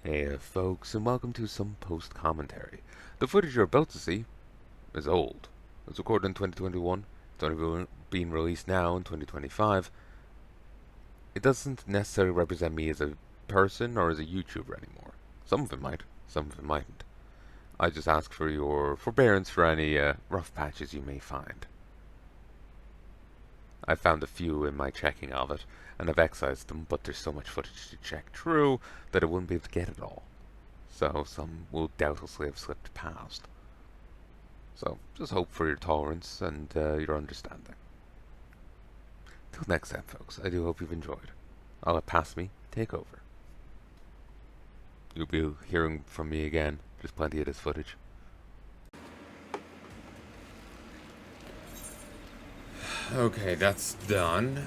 Hey folks, and welcome to some post-commentary. The footage you're about to see is old. It was recorded in 2021, it's only being released now in 2025. It doesn't necessarily represent me as a person or as a YouTuber anymore. Some of it might, some of it mightn't. I just ask for your forbearance for any rough patches you may find. I found a few in my checking of it, and I've excised them, but there's so much footage to check through that I wouldn't be able to get it all. So some will doubtlessly have slipped past. So just hope for your tolerance and your understanding. Till next time, folks, I do hope you've enjoyed. I'll let Past Me take over. You'll be hearing from me again. There's plenty of this footage. Okay, that's done.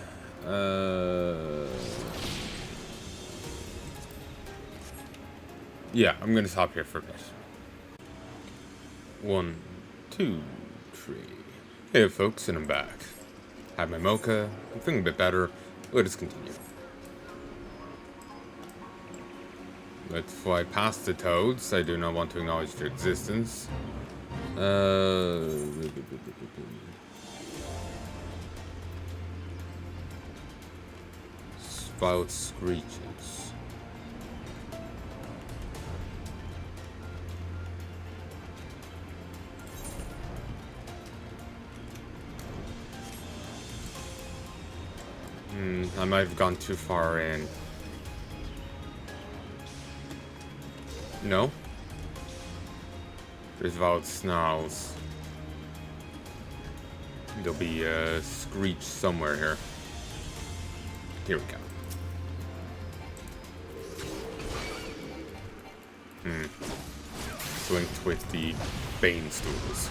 Yeah, I'm gonna stop here for a bit. 1, 2, 3. Hey folks, and I'm back. Had my mocha, I'm feeling a bit better. Let us continue. Let's fly past the toads. I do not want to acknowledge their existence. Spout screeches. I might have gone too far in. No? There's valid snarls. There'll be a screech somewhere here. Here we go. It's linked with the Bane stools.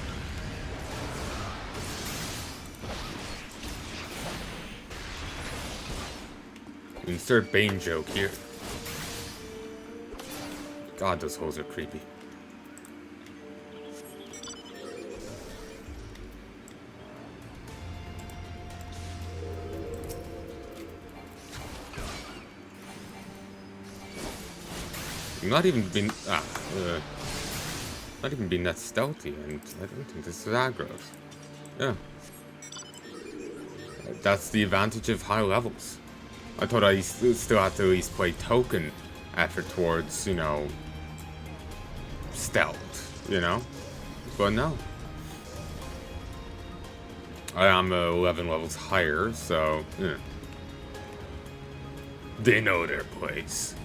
Insert Bane joke here. God, those holes are creepy. Not even being that stealthy, and I don't think this is aggro. Yeah, that's the advantage of high levels. I thought I still had to at least play token effort towards, you know, stealth, you know? But no. I am 11 levels higher, so, yeah. They know their place.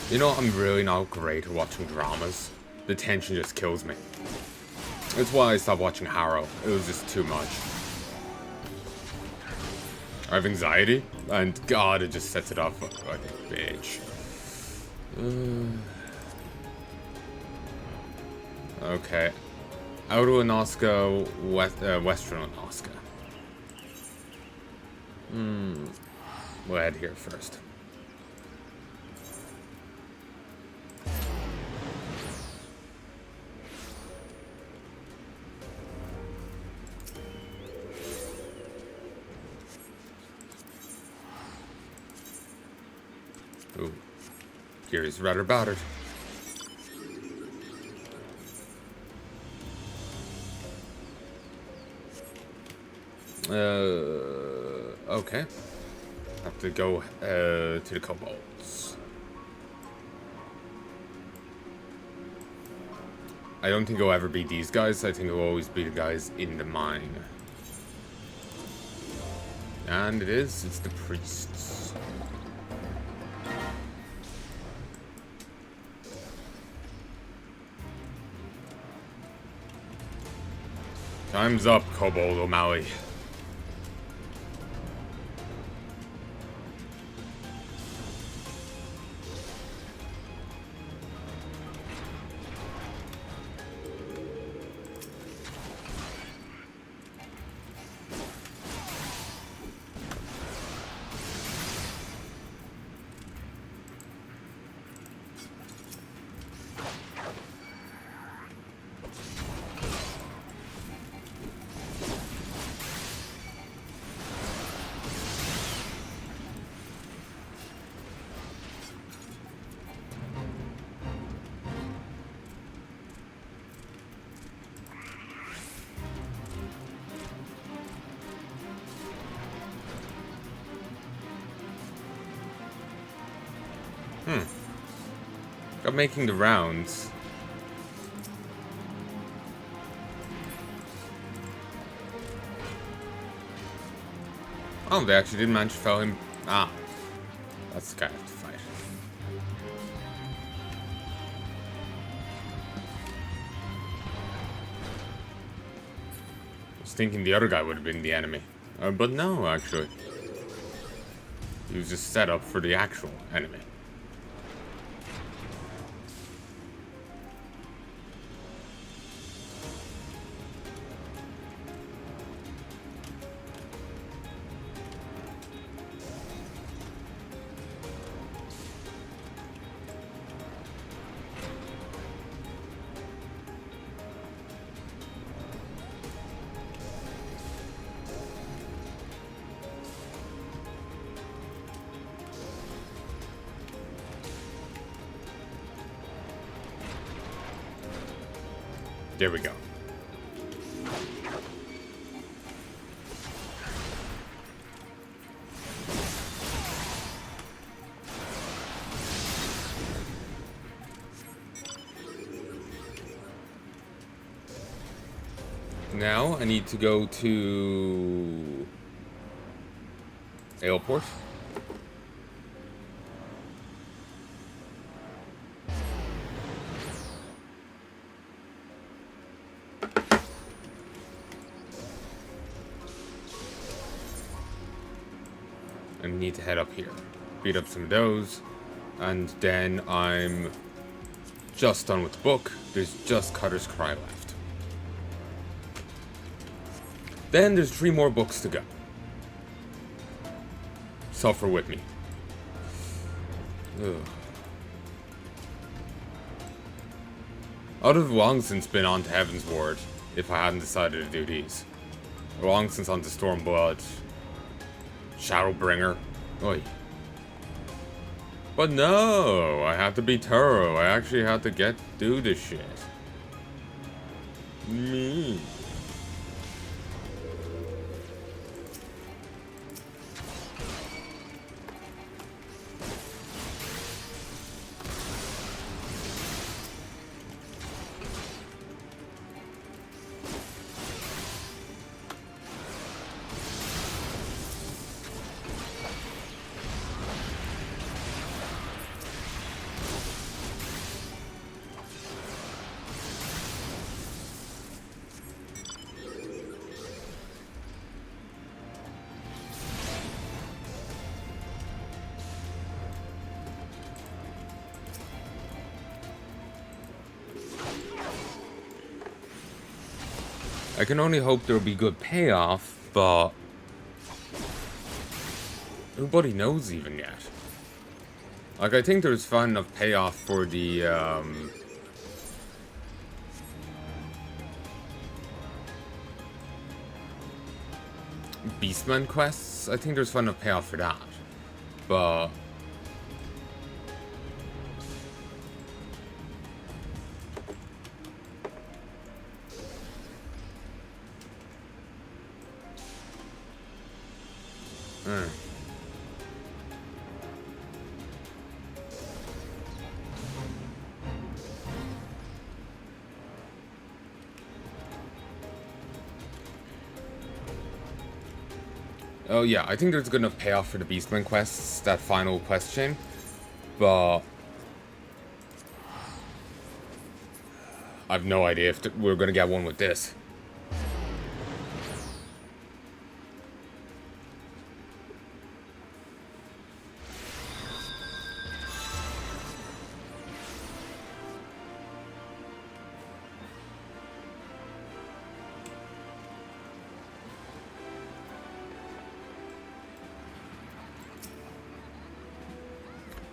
You know, I'm really not great at watching dramas. The tension just kills me. That's why I stopped watching Harrow. It was just too much. I have anxiety, and God, it just sets it off like a bitch. Okay. Outer Onoska, Western Onoska. We'll head here first. Ooh. Here's rather battered. Okay. Have to go to the kobolds. I don't think it'll ever be these guys. I think it'll always be the guys in the mine. And it is. It's the priests. Time's up, Kobold O'Malley. Got making the rounds. Oh, they actually did manage to fell him. Ah. That's the guy I have to fight. I was thinking the other guy would have been the enemy. But no, actually. He was just set up for the actual enemy. There we go. Now I need to go to airport. I need to head up here, beat up some of those, and then I'm just done with the book. There's just Cutter's Cry left. Then there's 3 more books to go. Suffer with me. Ugh. I would have long since been on to Heaven's Ward if I hadn't decided to do these. Long since on to Stormblood, Shadowbringer. Oi. But no, I have to be thorough. I actually have to do this shit. Me. I can only hope there'll be good payoff, but nobody knows even yet. Like, I think there's fun enough payoff for the, Beastman quests. I think there's fun enough payoff for that. But oh yeah, I think there's good enough payoff for the Beastman quests, that final quest chain, but I've no idea if we're gonna get one with this.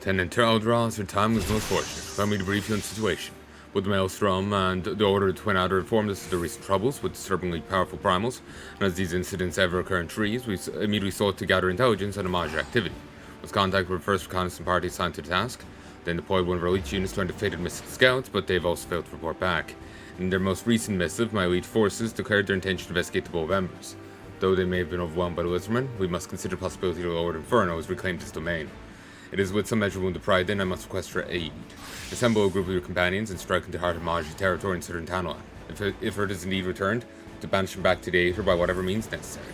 Tenant Eldros, your time was most fortunate. Allow me to brief you on the situation. With the Maelstrom and the Order of the Twin Adder informed us of the recent troubles with disturbingly powerful primals, and as these incidents ever occur in trees, we immediately sought to gather intelligence on the Major activity. Was contacted with the first reconnaissance party assigned to the task, then deployed one of our elite units to find defeated Mystic Scouts, but they've also failed to report back. In their most recent missive, my elite forces declared their intention to investigate the Bow of Embers. Though they may have been overwhelmed by the Lizardmen, we must consider the possibility that the Lord Inferno has reclaimed his domain. It is with some measure of wounded pride, then, I must request your aid. Assemble a group of your companions and strike into the heart of Maji territory in southern Tanwa. If it is indeed returned, to banish him back to the Aether by whatever means necessary.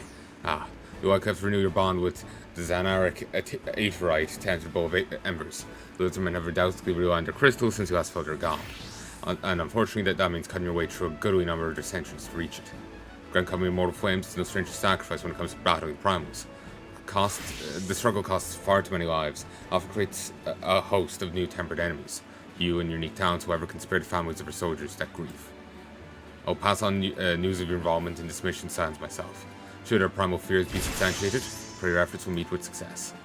You will have to renew your bond with the Xanaric Aetherite to enter the Bowl of Embers. The Lizardmen have undoubtedly realigned their crystals since you last felt they're gone. And unfortunately, that means cutting your way through a goodly number of their centuries to reach it. Grand Company Immortal Flames is no stranger to sacrifice when it comes to battling primals. The struggle costs far too many lives, often creates a host of new tempered enemies. You and your unique talents will ever can spare the families of your soldiers that grief. I'll pass on news of your involvement in this mission sans myself. Should our primal fears be substantiated, pray your efforts will meet with success.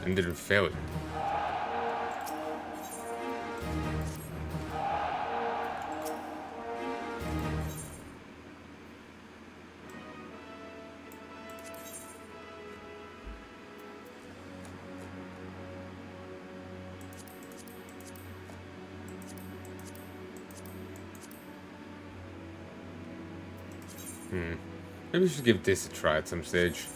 Ended in failure. Maybe we should give this a try at some stage.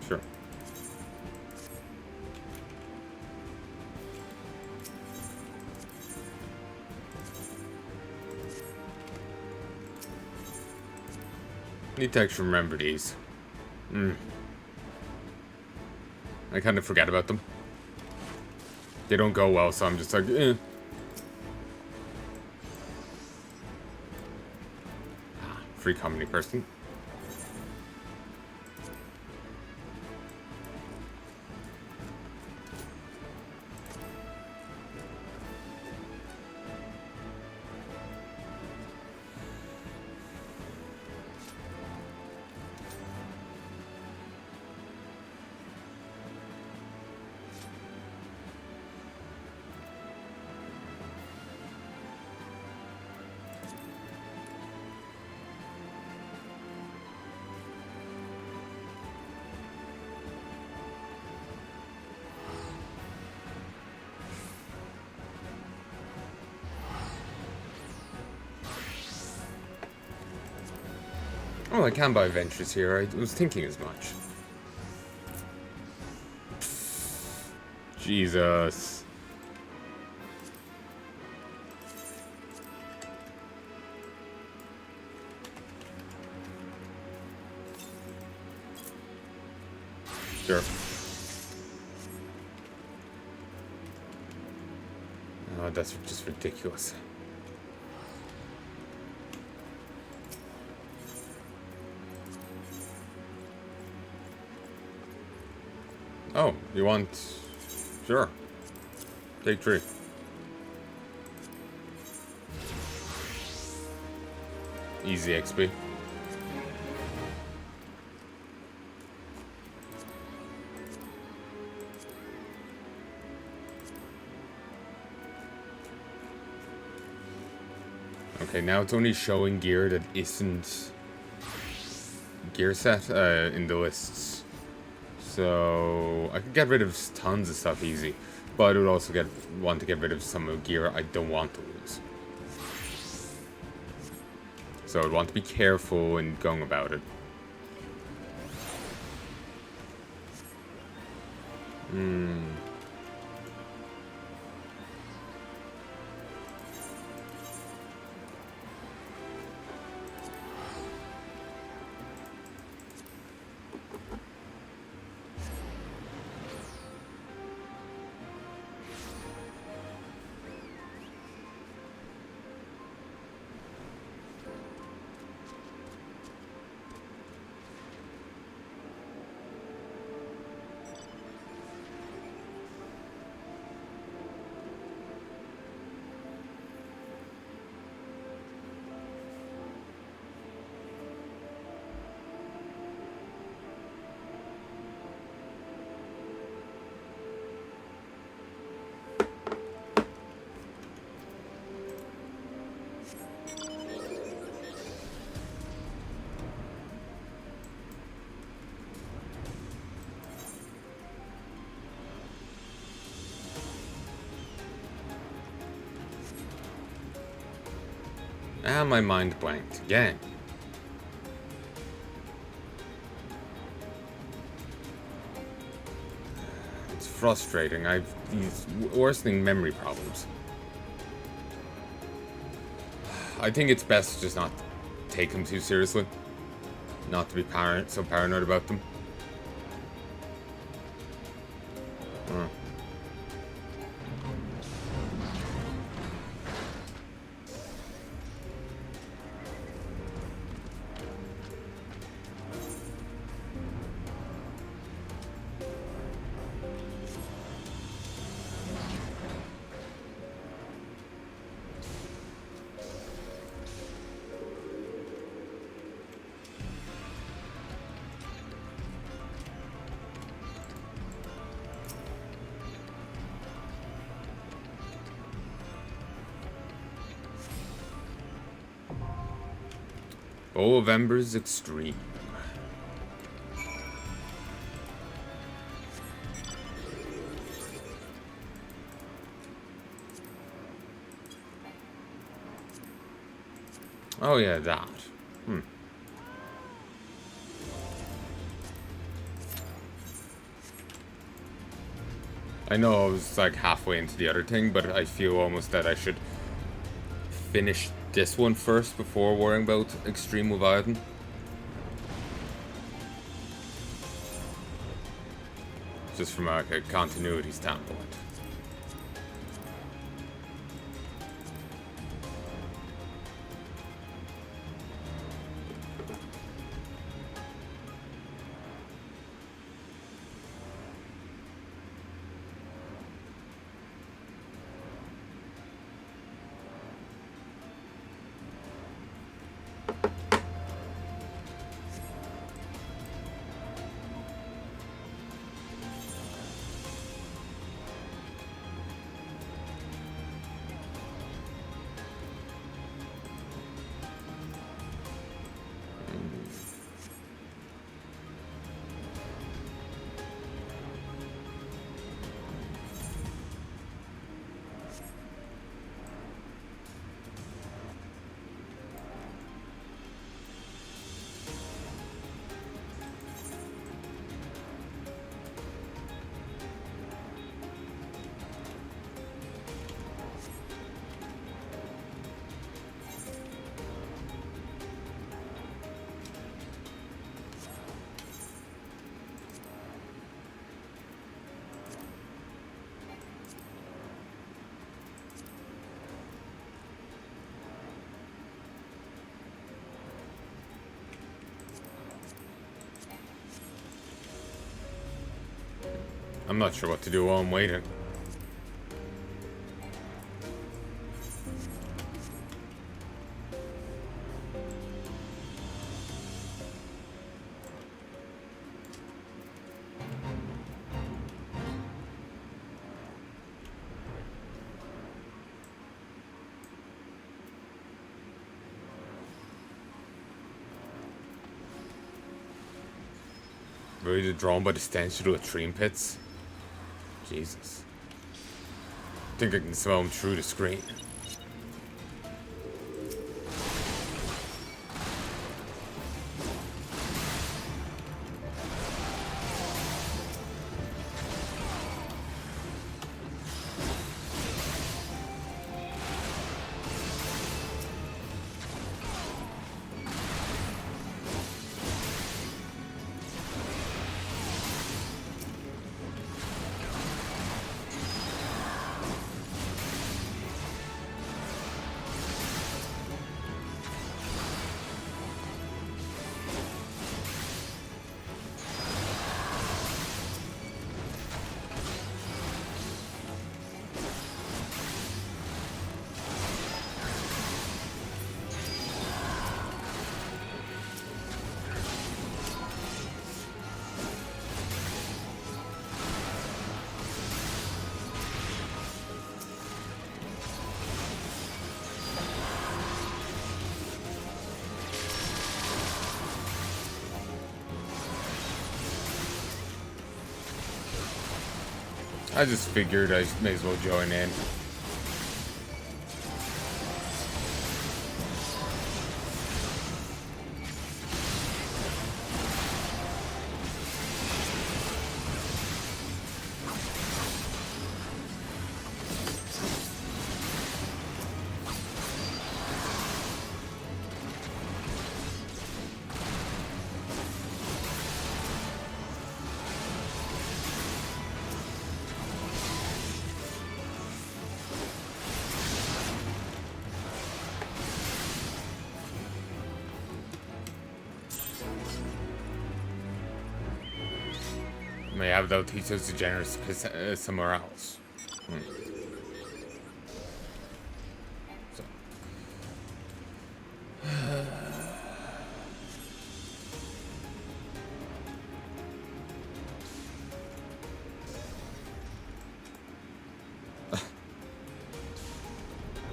Sure. Need to actually remember these. I kind of forget about them. They don't go well, so I'm just like, eh. Free comedy person. Oh, I can buy ventures here. I was thinking as much. Jesus. Sure. Oh, that's just ridiculous. Oh, you want... Sure. Take 3. Easy XP. Okay, now it's only showing gear that isn't gear set in the lists. So I could get rid of tons of stuff easy, but I would also want to get rid of some gear I don't want to lose. So I'd want to be careful in going about it. And my mind blanked again. It's frustrating. I've these worsening memory problems. I think it's best just not to take them too seriously. Not to be so paranoid about them. Bowl of Embers Extreme. Oh yeah, that. I know I was like halfway into the other thing, but I feel almost that I should finish this one first before worrying about Extreme Leviathan. Just from like a continuity standpoint. I'm not sure what to do while I'm waiting. literally drawn by the stench of the latrine pits. Jesus. I think I can smell him through the screen. I just figured I may as well join in. May have thou teach those degenerates somewhere else. So.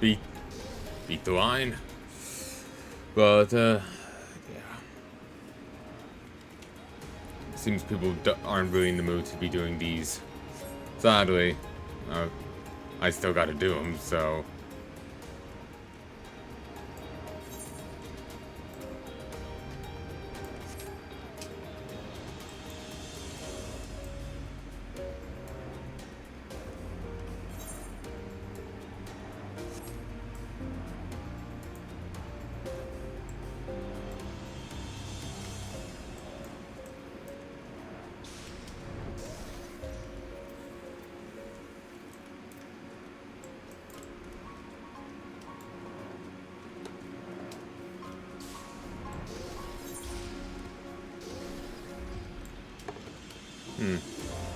beat the line. But yeah. Seems people aren't really in the mood to be doing these. Sadly, I still got to do them, so.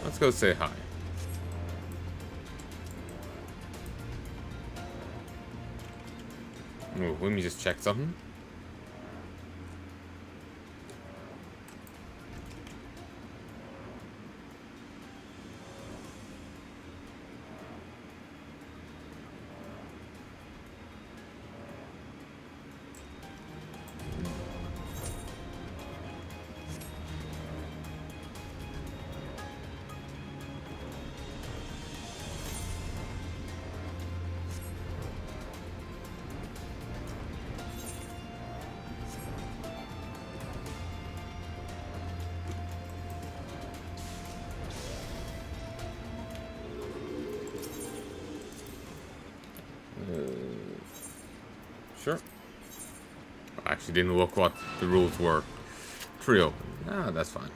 Let's go say hi. Ooh, let me just check something. Sure. I actually didn't look what the rules were. Pre-open. Ah, that's fine.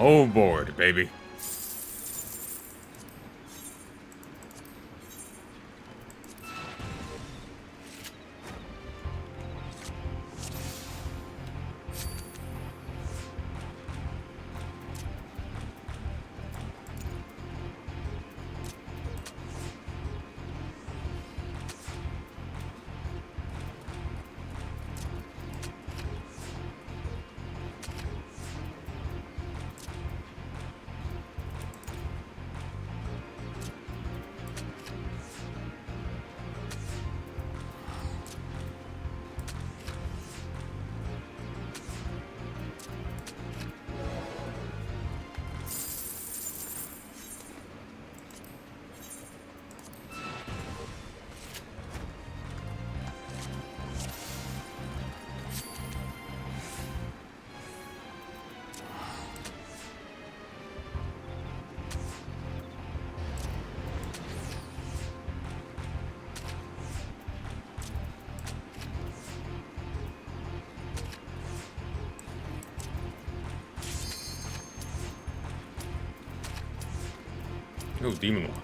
Overboard, baby. Oh, demon one.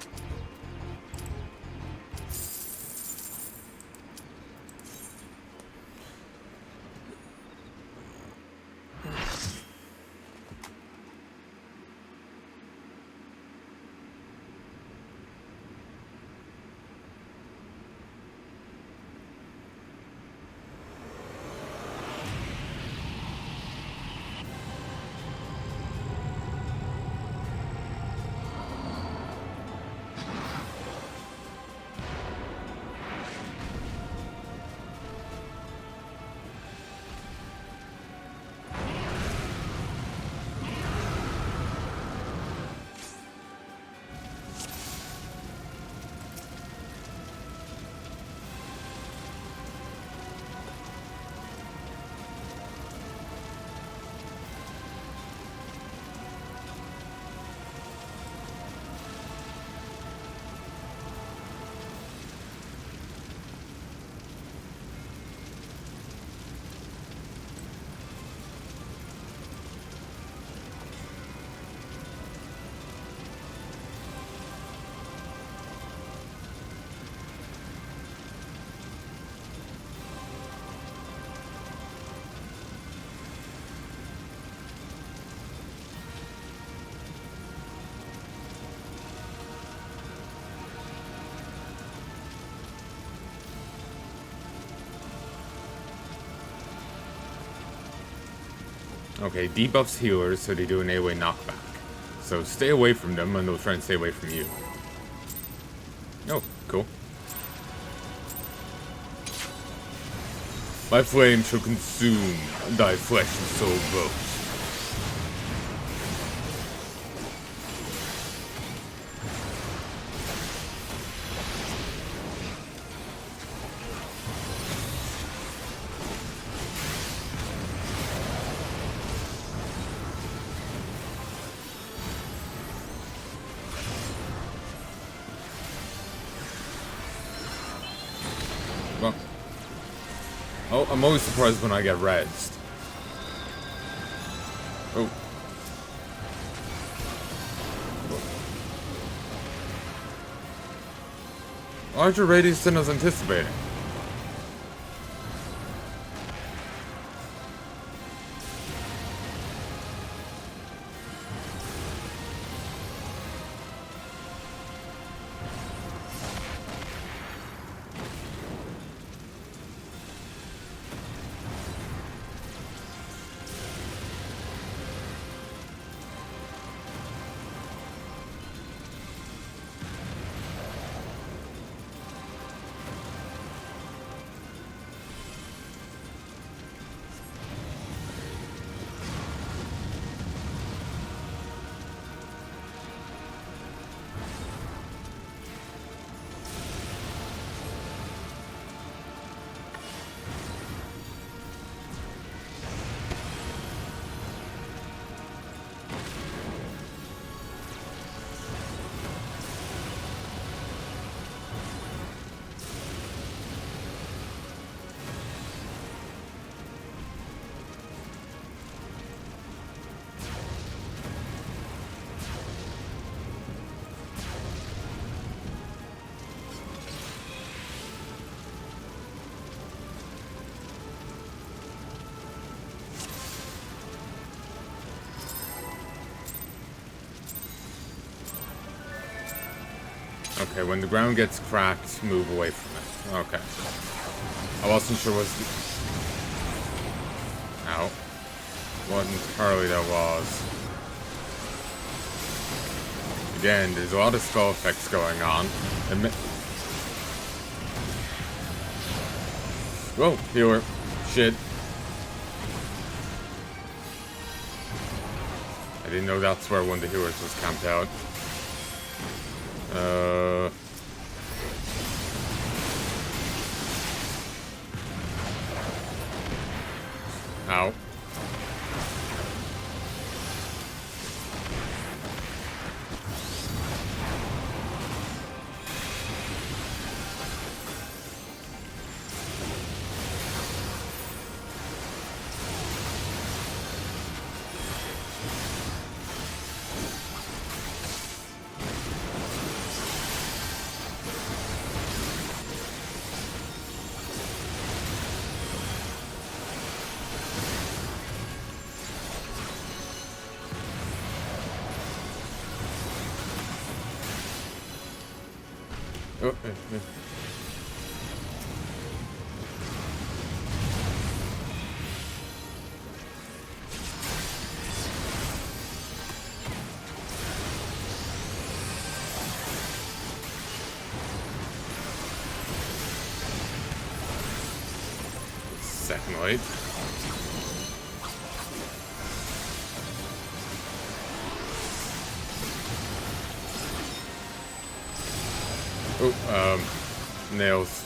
Okay, debuffs healers, so they do an AoE knockback. So stay away from them, and they'll try and stay away from you. Oh, cool. My flame shall consume thy flesh and soul both. Well, oh, I'm always surprised when I get rezzed. Oh. Larger radius than I was anticipating. Okay, when the ground gets cracked, move away from it. Okay. I wasn't sure was... Ow. What entirely that was. Again, there's a lot of skull effects going on. Whoa, healer. Shit. I didn't know that's where one of the healers was camped out. Ow. Oh, second light. Oh, nails.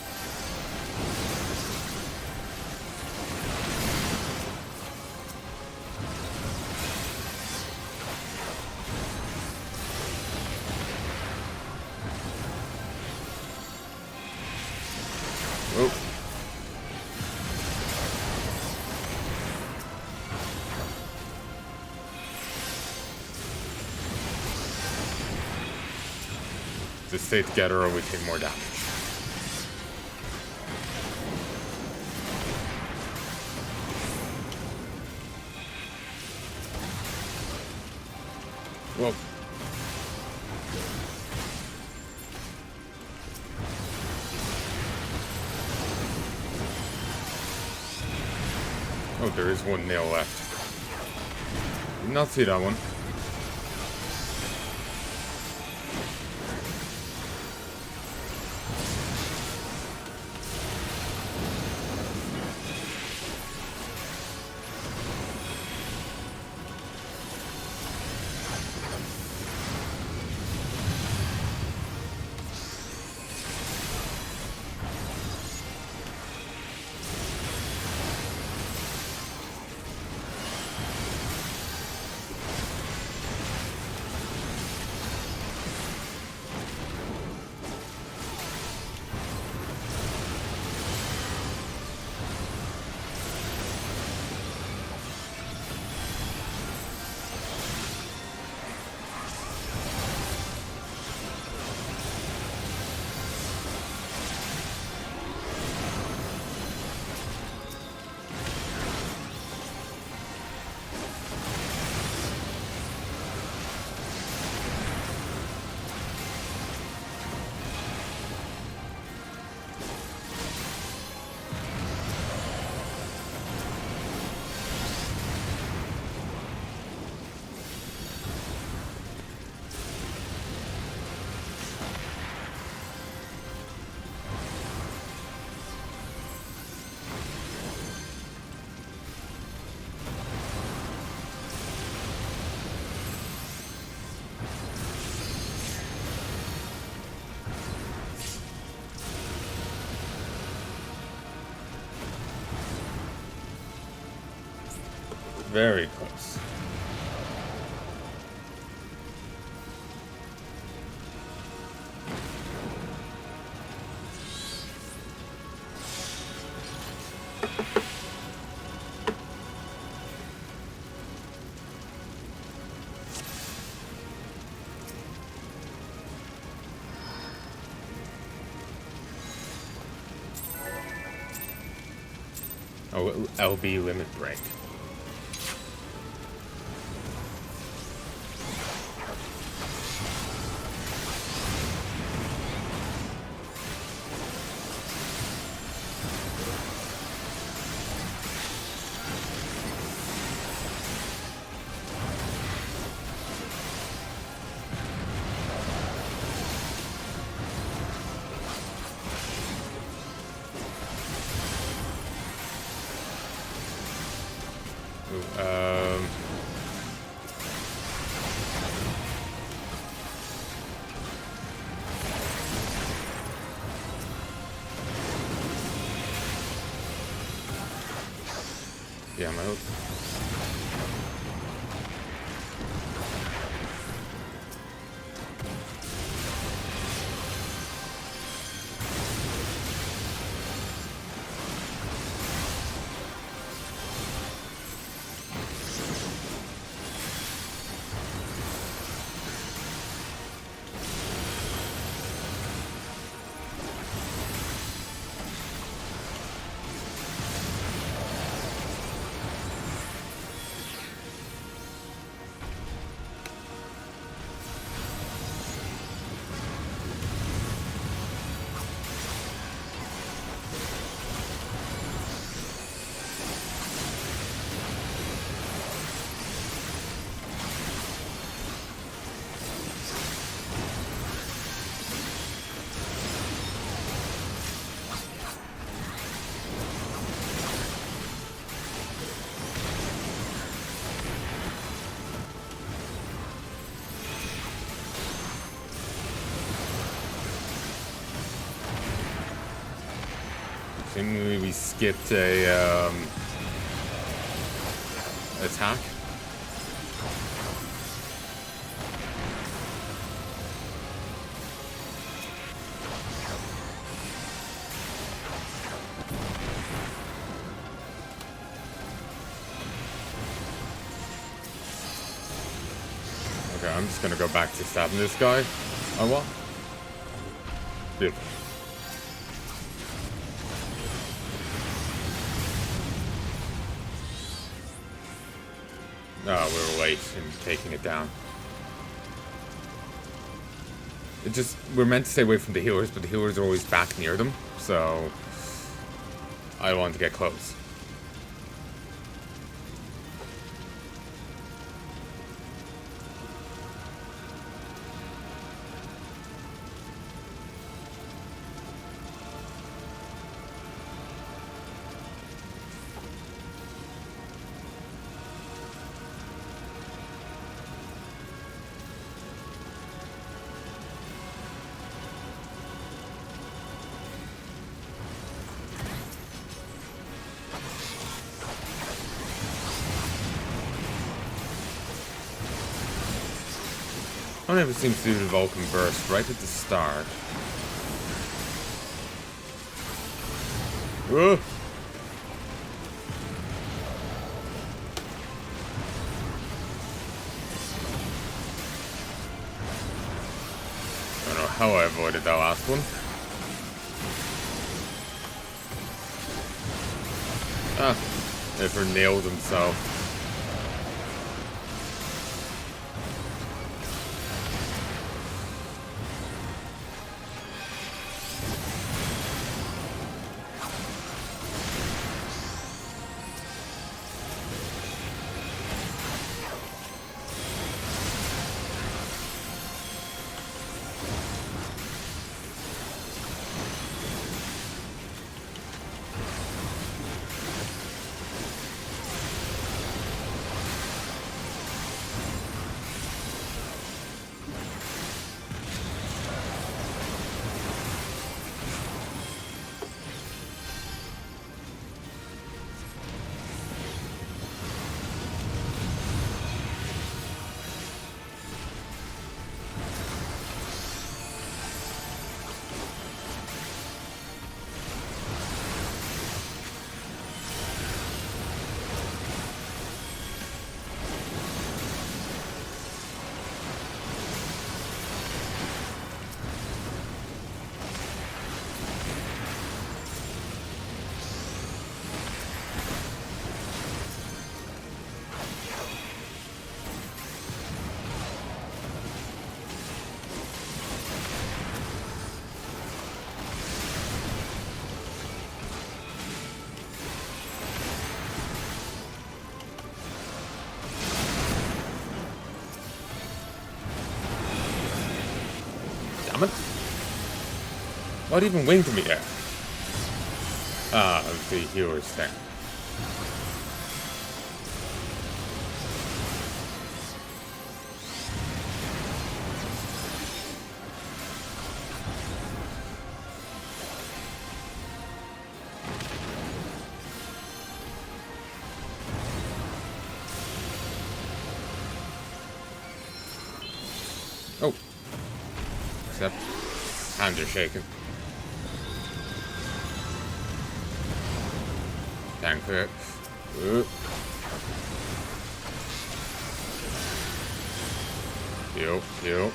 Oh. Just stay together or we take more damage. Whoa. Oh, there is one nail left. Did not see that one. Very close. Oh, LB limit break. Ooh, yeah, my hope. Seemingly we skipped a attack. Okay, I'm just gonna go back to stabbing this guy. Oh what? Beautiful. Oh, we were late in taking it down. We're meant to stay away from the healers, but the healers are always back near them, so I want to get close. I never seem to do the Vulcan burst right at the start. Whoa! I don't know how I avoided that last one. Ah, never nailed himself. Damn it. What even winged me there? Ah, the healer's thing. Oh. Except, hands are shaking. Thank you. Yo.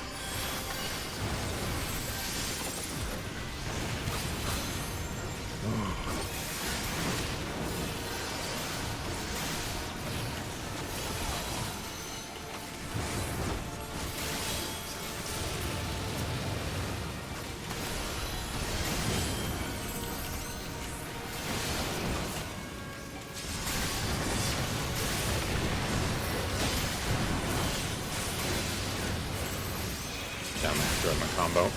Damn, I destroyed my combo.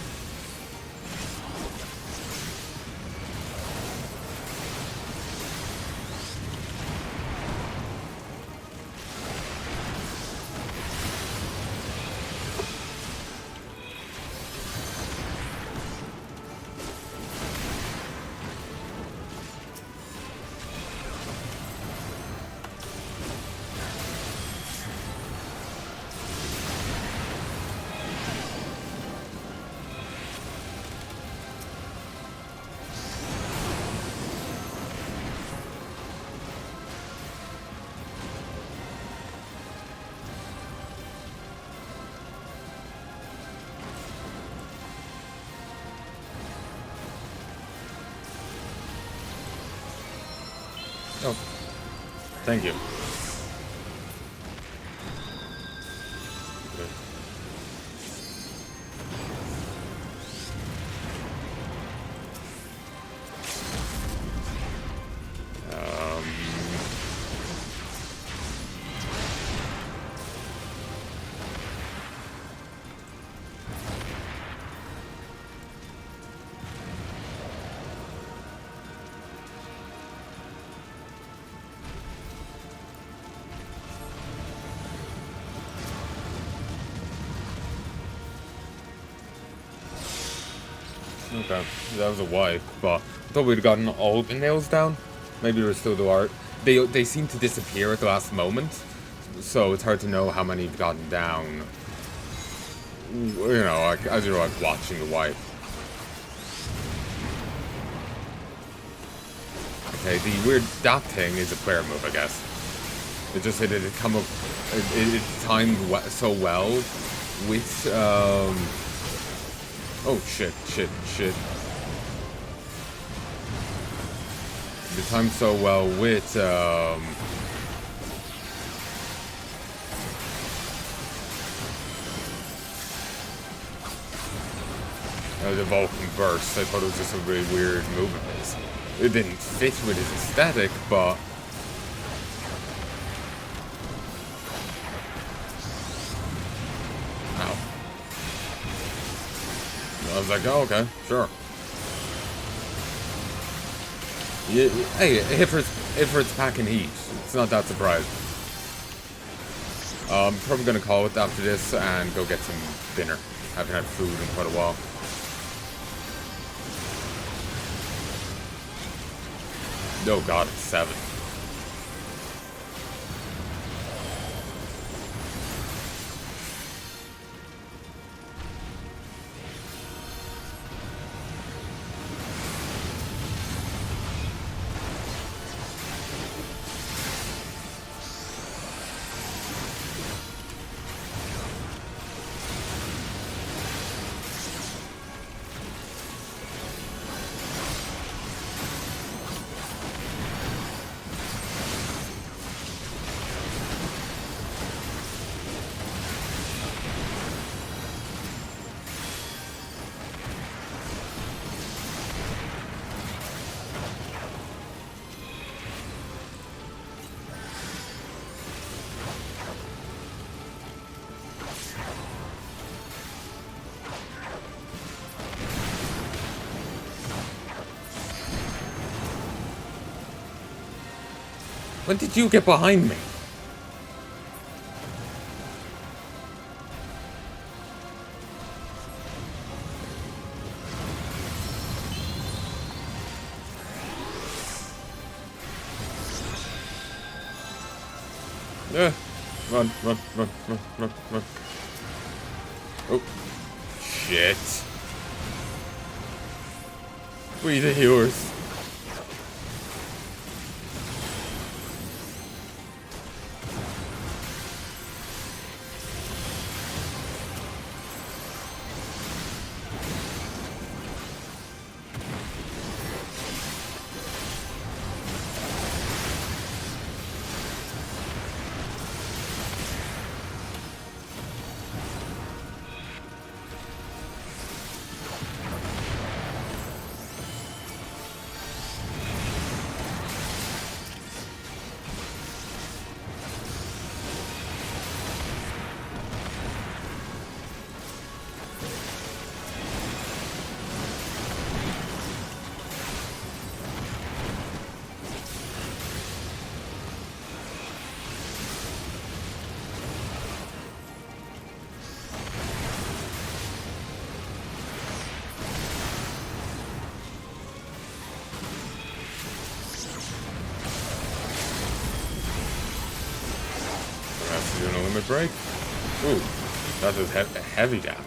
Oh, thank you. Okay, that was a wipe, but I thought we'd gotten all the nails down. Maybe we're still the art. They seem to disappear at the last moment, so it's hard to know how many you've gotten down. You know, like, as you're like watching the wipe. Okay, the weird that thing is a player move, I guess. It just it come up, it timed so well with oh shit. The time so well with the Vulcan burst. I thought it was just a really weird move of his. It didn't fit with his aesthetic, but ow. I was like, oh, okay, sure. Yeah, hey, Ifrit's packing heat. It's not that surprising. I'm probably gonna call it after this and go get some dinner. Haven't had food in quite a while. Oh god, it's 7. When did you get behind me? Yeah. Run. Oh, shit. We the healers. Doing a limit break. Ooh, that does heavy damage.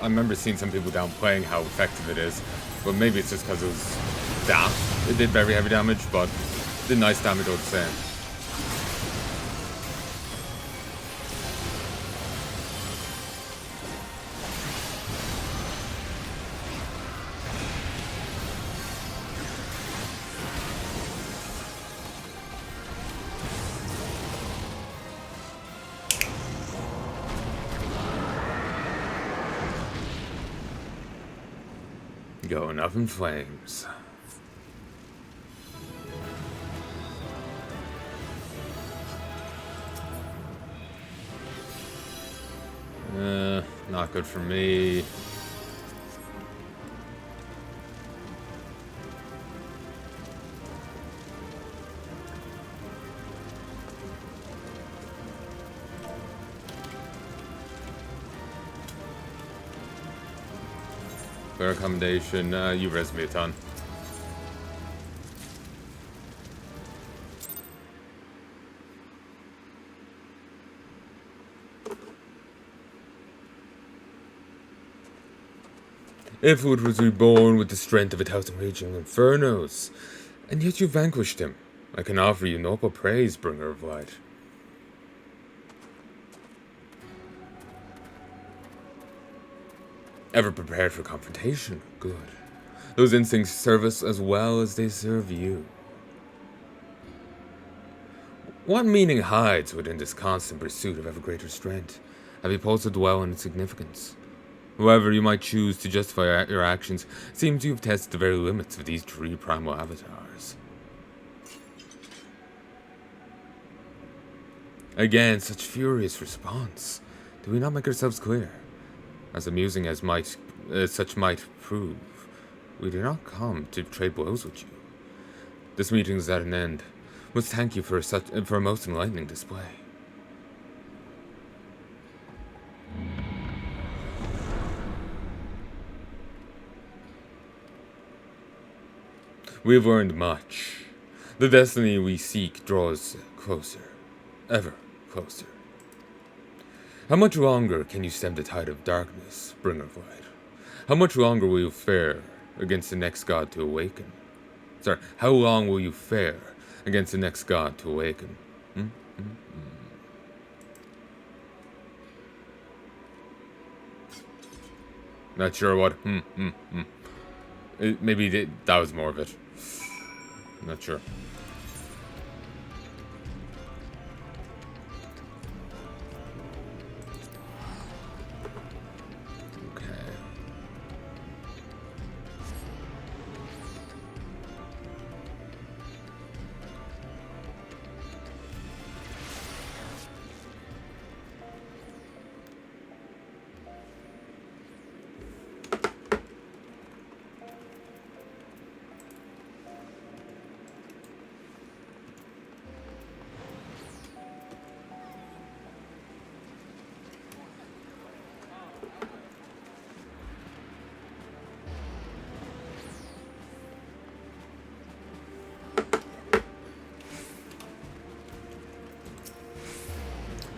I remember seeing some people downplaying how effective it is, but maybe it's just because it was daft. It did very heavy damage, but it did nice damage all the same. Going up in flames. Not good for me. Fair accommodation, you res me a ton. If it was reborn with the strength of 1,000 raging infernos, and yet you vanquished him, I can offer you noble praise, bringer of light. Ever prepared for confrontation? Good. Those instincts serve us as well as they serve you. What meaning hides within this constant pursuit of ever greater strength? Have you paused to dwell on its significance? However you might choose to justify your actions, it seems you have tested the very limits of these three primal avatars. Again, such furious response. Do we not make ourselves clear? As amusing as such might prove, we do not come to trade blows with you. This meeting is at an end. Must thank you for a most enlightening display. We have learned much. The destiny we seek draws closer, ever closer. How much longer can you stem the tide of darkness, bringer of light? How much longer will you fare against the next god to awaken? How long will you fare against the next god to awaken? Not sure what. Maybe that was more of it. Not sure.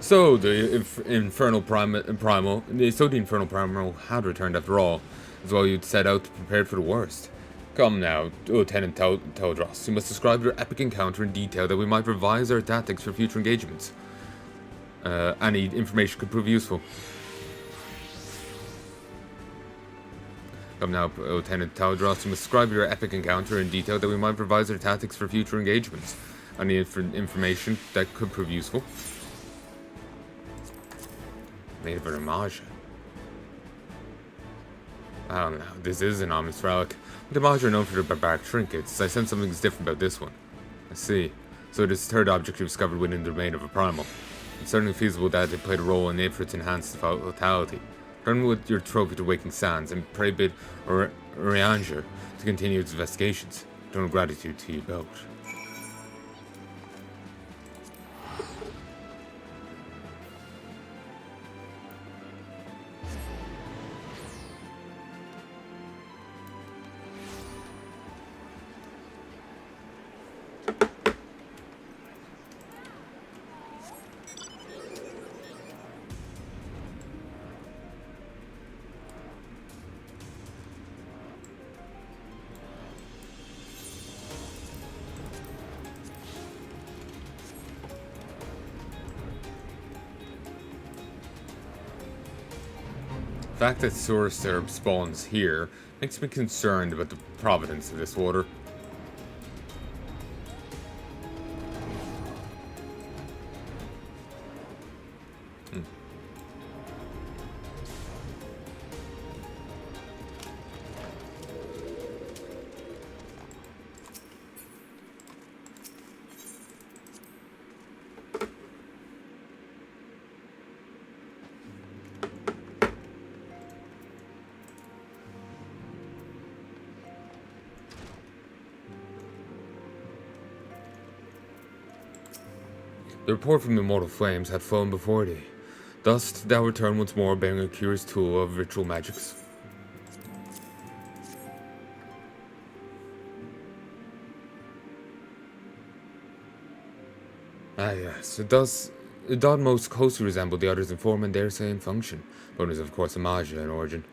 So the infernal primal had returned after all, as well you'd set out prepared for the worst. Come now, Lieutenant Teldros, you must describe your epic encounter in detail that we might revise our tactics for future engagements. Any information could prove useful. Come now, Lieutenant Teldros, you must describe your epic encounter in detail that we might revise our tactics for future engagements. Any information that could prove useful. Made of an homage. I don't know, this is an ominous relic. The homage are known for their barbaric trinkets. I sense something's different about this one. I see. So it is the third object you discovered within the domain of a primal. It's certainly feasible that it played a role in Ifrit's enhanced vitality. Turn with your trophy to Waking Sands and pray bid Orianger to continue its investigations. Eternal gratitude to you both. The fact that Surserb spawns here makes me concerned about the providence of this water. The report from the immortal flames had flown before thee. Dost thou return once more bearing a curious tool of ritual magics? Ah yes, it does most closely resemble the others in form and dare say in function, but is of course a magia in origin.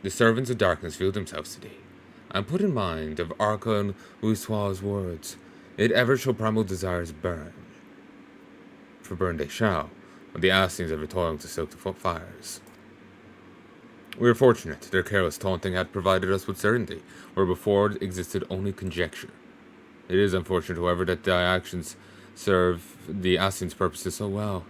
The servants of darkness reveal themselves to thee, and put in mind of Archon Luswa's words, it ever shall primal desires burn. For burn they shall, when the Assassins ever toiling to soak the fires. We are fortunate their careless taunting had provided us with certainty, where before existed only conjecture. It is unfortunate, however, that thy actions serve the Assassins' purposes so well.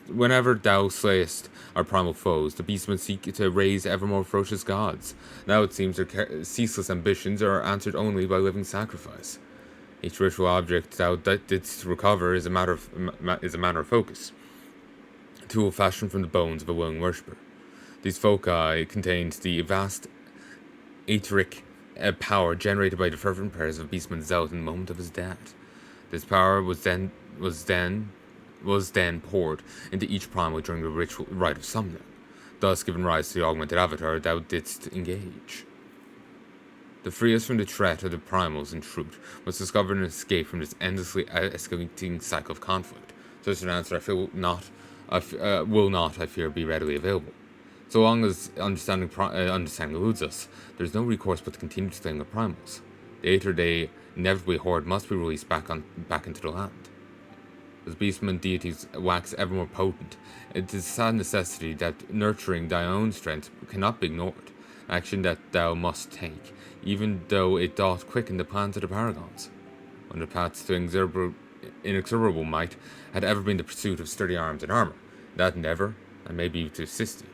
Whenever thou slayest our primal foes, the beastmen seek to raise ever more ferocious gods. Now it seems their ceaseless ambitions are answered only by living sacrifice. Each ritual object thou didst recover is a matter of focus, a tool fashioned from the bones of a willing worshipper. These foci contained the vast etheric power generated by the fervent prayers of Beastman Zealot in the moment of his death. This power was then poured into each primal during the ritual rite of summoning, thus giving rise to the augmented avatar thou didst engage. To free us from the threat of the primals, in truth, must discover and escape from this endlessly escalating cycle of conflict. Such an answer will not, I fear, be readily available. So long as understanding eludes us, there is no recourse but to continue slaying the primals. The Aether they inevitably hoard must be released back into the land. As beastmen deities wax ever more potent, it is a sad necessity that nurturing thy own strength cannot be ignored, action that thou must take, even though it doth quicken the plans of the paragons. When the paths to inexorable might had ever been the pursuit of sturdy arms and armour, that endeavour, and maybe to assist thee.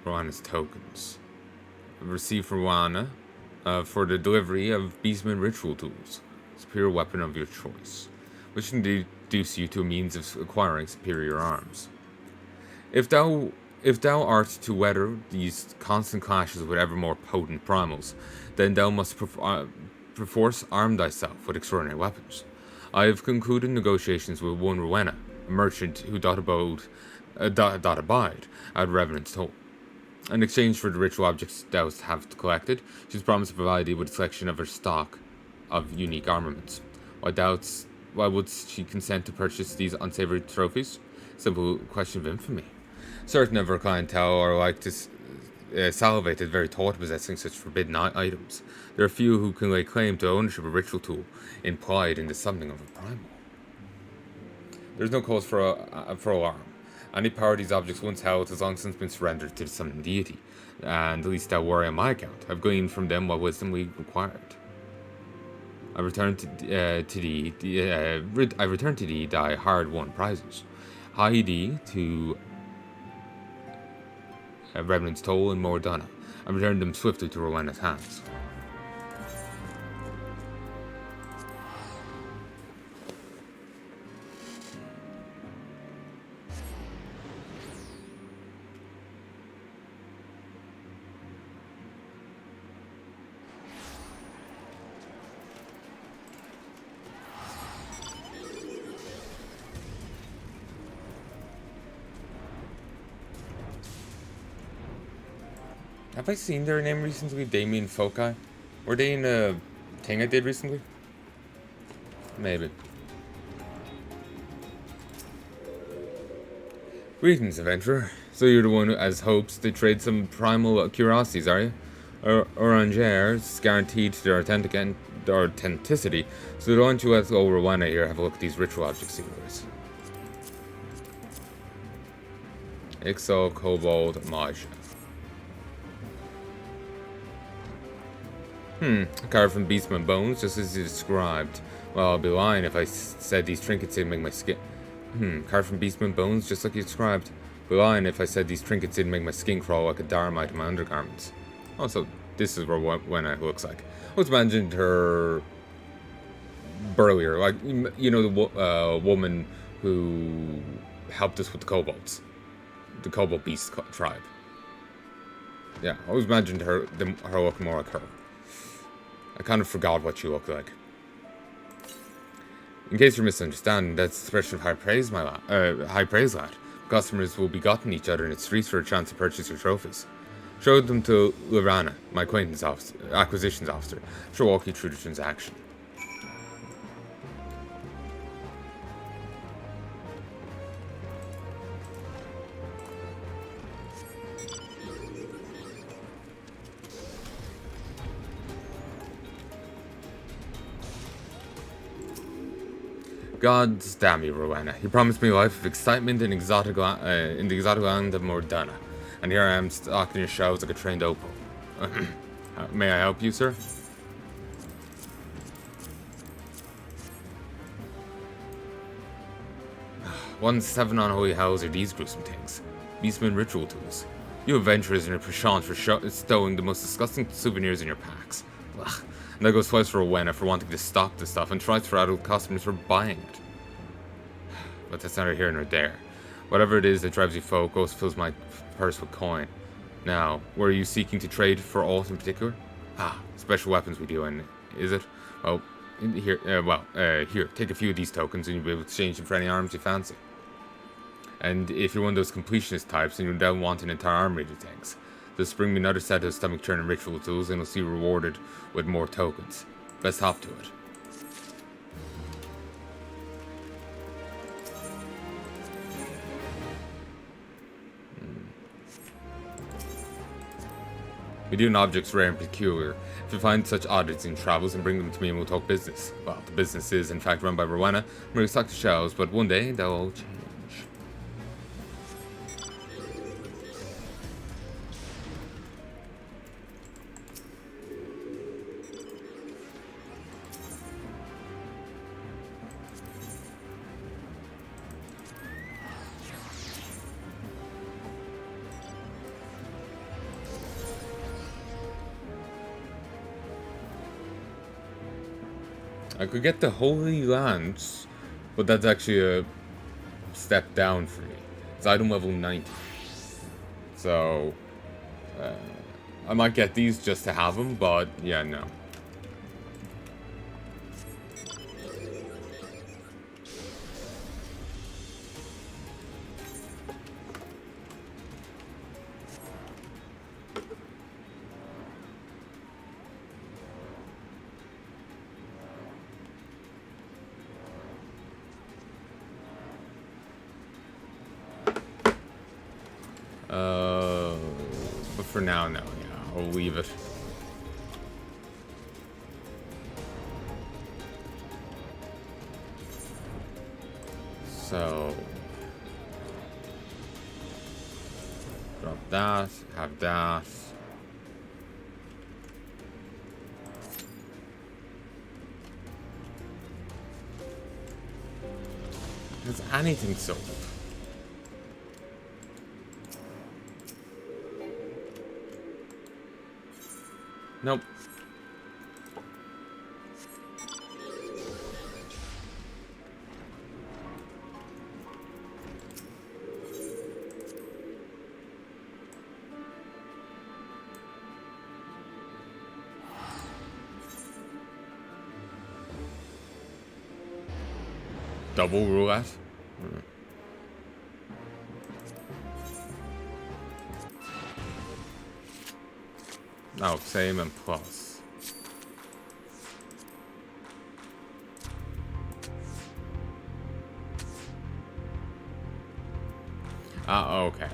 Rwana's tokens. Received from Rwana for the delivery of Beastman ritual tools, superior weapon of your choice, which can deduce you to a means of acquiring superior arms. If thou art to weather these constant clashes with ever more potent primals, then thou must perforce arm thyself with extraordinary weapons. I have concluded negotiations with one Rowena, merchant who dot abide at Revenant's Toll. In exchange for the ritual objects Doust have collected, she's promised to provide you with a selection of her stock of unique armaments. Why would she consent to purchase these unsavory trophies? Simple question of infamy. Certain of her clientele are like to salivate at the very thought of possessing such forbidden items. There are few who can lay claim to ownership of a ritual tool implied in the summoning of a primal. There's no cause for alarm. Any power these objects once held has long since been surrendered to the summoned deity, and at least they'll worry on my account. I've gleaned from them what wisdom we required. I returned to thee thy hard-won prizes. Hie thee to Revenant's Toll and Mordana, and returned them swiftly to Rowena's hands. Have I seen their name recently? Damien Foci? Were they in a thing I did recently? Maybe. Greetings, adventurer. So you're the one who has hopes to trade some primal curiosities, are you? Orangers is guaranteed to their authenticity, so why don't you let old Rowena here have a look at these ritual objects of yours? Ixal, Kobold, Maj. Carved from beastman bones, just as you described. Well, I'll be lying if I said these trinkets didn't make my skin... Carved from beastman bones, just like you described. I'll be lying if I said these trinkets didn't make my skin crawl like a dharmite in my undergarments. Also, this is what Rowena looks like. I always imagined her burlier, like, you know, the woman who helped us with the kobolds. The kobold beast tribe. Yeah, I always imagined her looking more like her. I kind of forgot what she looked like. In case you're misunderstanding, that's an expression of high praise, lad. Customers will be gotten each other in the streets for a chance to purchase your trophies. Show them to Lorana, my acquisitions officer. She'll walk you through the transaction. God damn you, Rowena. You promised me a life of excitement in the exotic land of Mordana. And here I am stalking your shelves like a trained opal. May I help you, sir? What 7 unholy hells are these gruesome things? Beastman ritual tools. You adventurers are a penchant for stowing the most disgusting souvenirs in your packs. Ugh. And that goes twice for Rowena for wanting to stock the stuff, and thrice for adult customers for buying it. But that's neither here nor there. Whatever it is that drives you folk fills my purse with coin. Now, were you seeking to trade for aught in particular? Special weapons we deal in, is it? Well, here, take a few of these tokens and you'll be able to exchange them for any arms you fancy. And if you're one of those completionist types and you don't want an entire armory to things, just bring me another set of stomach-churning ritual tools and you'll see rewarded with more tokens. Best hop to it. We do in objects rare and peculiar. If you find such oddities in travels, and bring them to me and we'll talk business. Well, the business is in fact run by Rowena. I'm really stock the shelves, but one day they'll all change. I could get the Holy Lance, but that's actually a step down for me. It's item level 90. So, I might get these just to have them, but yeah, no. But for now, no. Yeah, I'll leave it. So, drop that, have that. Has anything sold? Nope. Double roulette? Oh, same and plus. Okay.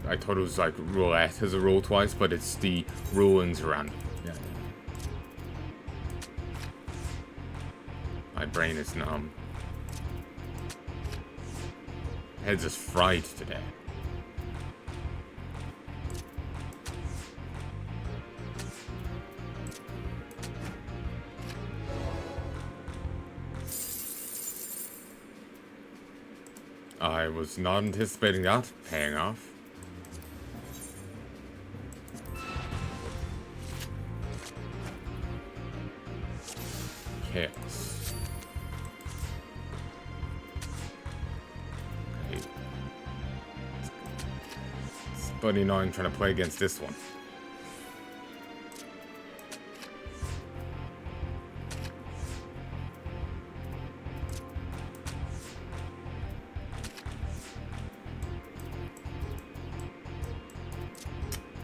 I thought it was like roulette as a roll twice, but it's the ruins random. Yeah. My brain is numb. Head's just fried today. I was not anticipating that paying off. Chaos. Okay. It's bloody annoying trying to play against this one.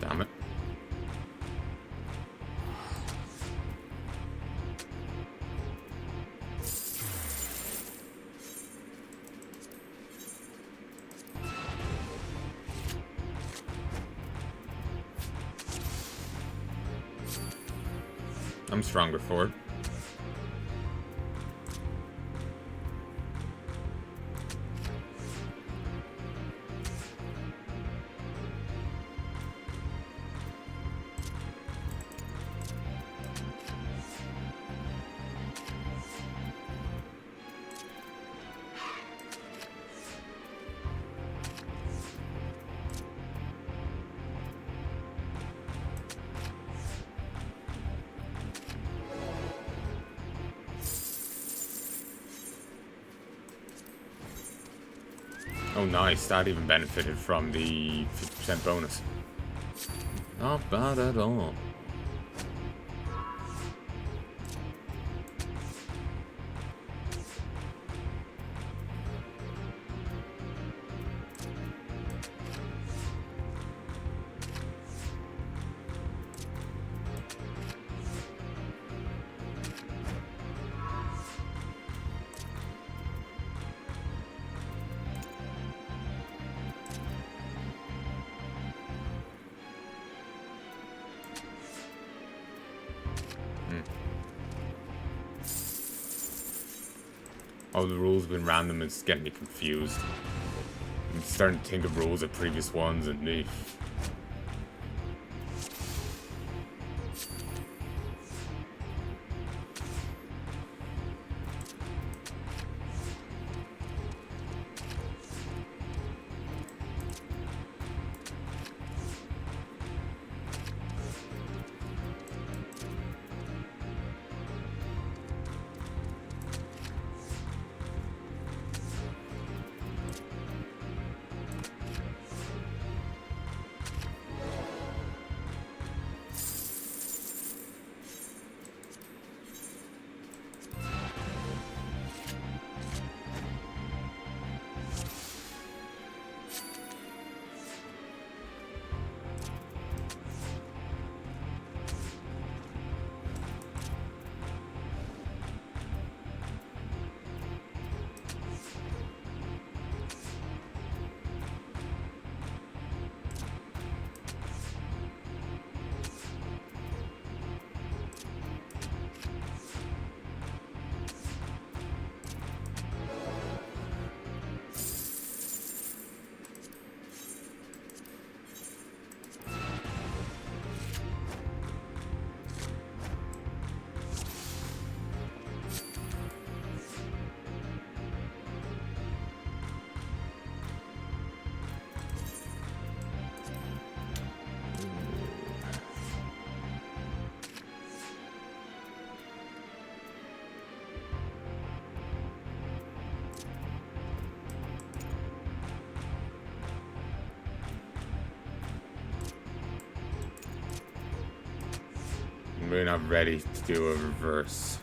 Damn it. I'm stronger for it. Oh, nice. That even benefited from the 50% bonus. Not bad at all. Oh, the rules have been random. It's getting me confused. I'm starting to think of rules of previous ones and me. really not ready to do a reverse.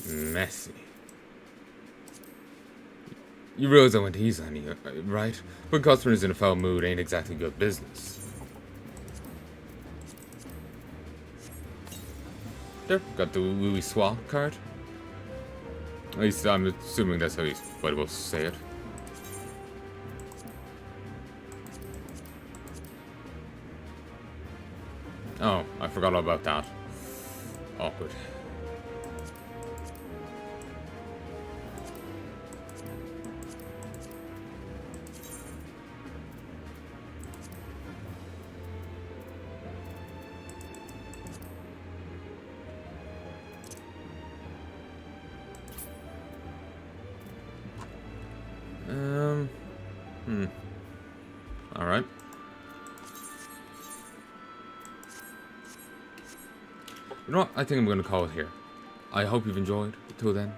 Messy. You realize I went easy on you, right? When customers in a foul mood ain't exactly good business. There, got the Louis Swa card. At least I'm assuming that's how you're supposed to say it. Oh, I forgot all about that. Awkward. Alright. You know what? I think I'm going to call it here. I hope you've enjoyed. Till then.